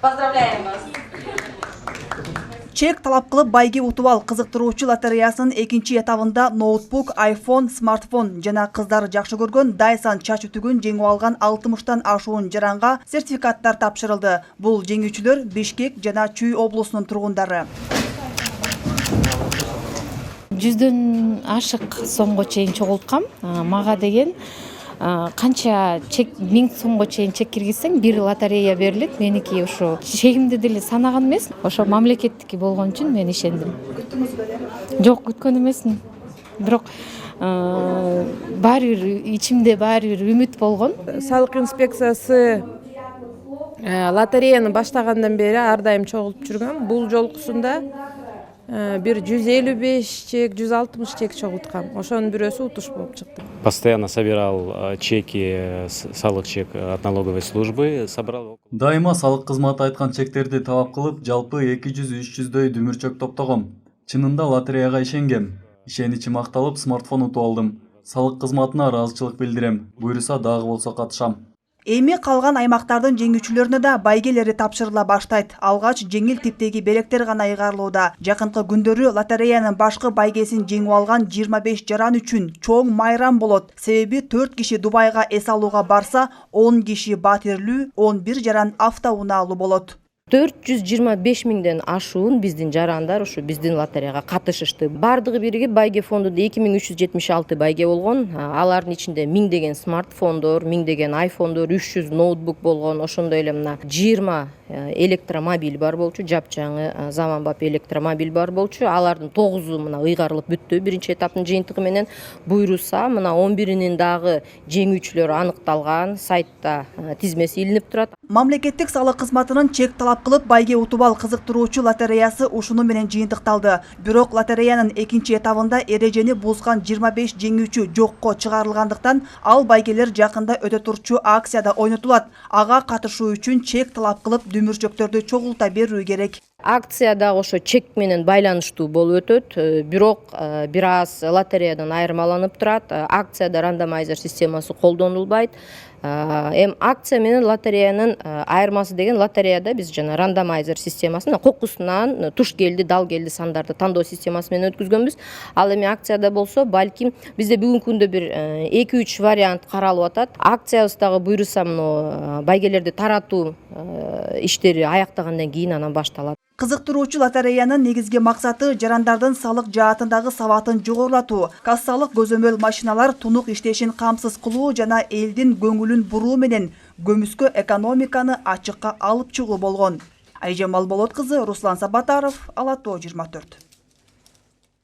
Поздравляем вас! Чек талап кылып байге утуп ал кызыктыруучу лотереясынын экинчи этабында ноутбук, iPhone, смартфон жана кыздар жакшы көргөн Dyson чач үтүгүн жеңип алган 60 ашуун жаранга сертификаттар тапшырылды. Бул жеңүүчүлөр Бишкек жана Чүй облусунун тургундары. 100дөн ашык сомго чейин чогулткам. Мага деген канча чек 1000 сомго чейин чек киргизсең бир лотерея берилет. Меники ошо чегимди деле санаган эмес. Ошо мамлекеттики болгон үчүн мен ишендим. Күттүңүзбү беле? Жок, күткөн эмесмин. Бирок баары бир ичимде баары бир үмүт болгон. Салык инспекциясы лотереяны баштагандан бери ар дайым чогулуп жүргөм. Бул жолкусунда bir 155 чек, 160 чек чогулткам. Ошонун бирөөсү утуш болуп чыкты. Постоянно собирал чеки, салык чек от налоговой службы, собрал. Дайыма салык кызматы айткан чектерди талап кылып, жалпы 200-300дөй дүмүрчөк топтогом. Чынында лотереяга ишенгем. Ишеничим акталып, смартфон утуп алдым. Салык кызматына ыраазычылык билдирем. Буйруса дагы болсо катышам. Эми калган аймактардын жеңүүчүлөрүнө да байгелери тапшырыла баштайт. Алгач жеңил типтеги белектер гана ыйгарылууда. Жакынкы күндөрү лотереянын башкы байгесин жеңип алган 25 жаран үчүн чоң майрам болот. Себеби 4 киши Дубайга эс алууга барса, 10 киши батирлүү, 11 жаран автоунаалуу болот. 425 миңден ашуун биздин жарандар ушу биздин лотереяга катышышты. Бардыгы биригип байге фондунда 2376 байге болгон. Алардын ичинде 1000 деген смартфондор, 1000 деген айфондор, 300 ноутбук болгон. Ошондой эле мына 20 электромобиль бар болчу, жапжаңы заманбап электромобиль бар болчу. Алардын 9-у мына ыйгарылып бүттү биринчи этаптын жыйынтыгы менен. Буйруса мына 11-инин дагы жеңүүчүлөрү аныкталган, сайтта тизмеси илинип турат. Мамлекеттик салык кызматынын чек талап кылып байге утуп ал кызыктыруучу лотереясы ушуну менен жыйынтыкталды. Бирок лотереянын экинчи этабында эрежени бузган 25 жеңүүчү жокко чыгарылгандыктан ал байгелер жакында өтө турчу акцияда ойнотулат. Ага катышуу үчүн чек талап кылып дүмүрчөктөрдү чогулта берүү керек. Акцияда ошо чек менен байланыштуу болуп өтөт. Бирок бир аз лотереядан айырмаланып турат. Акцияда рандомайзер системасы колдонулбайт. Акция менен лотереянын айырмасы деген лотереяда биз жана рандомайзер системасын кокусунан туш келди, дал келди сандарды тандоо системасы менен өткүзгөнбүз. Ал эми акцияда болсо балким бизде бүгүнкү күндө бир 2-3 вариант каралып атат. Акциябыздагы буйруса мына байгелерди таратуу иштери аяктагандан кийин анан башталат. Кызыктыруучу лотереянын негизги максаты жарандардын салык жаатындагы сабатын жогорулатуу, кассалык көзөмөл машиналар тунук иштешин камсыз кылуу жана элдин көңүлүн буруу менен көмүскө экономиканы ачыкка алып чыгуу болгон. Айжамал Болот кызы, Руслан Сабатаров, Ала Тоо 24.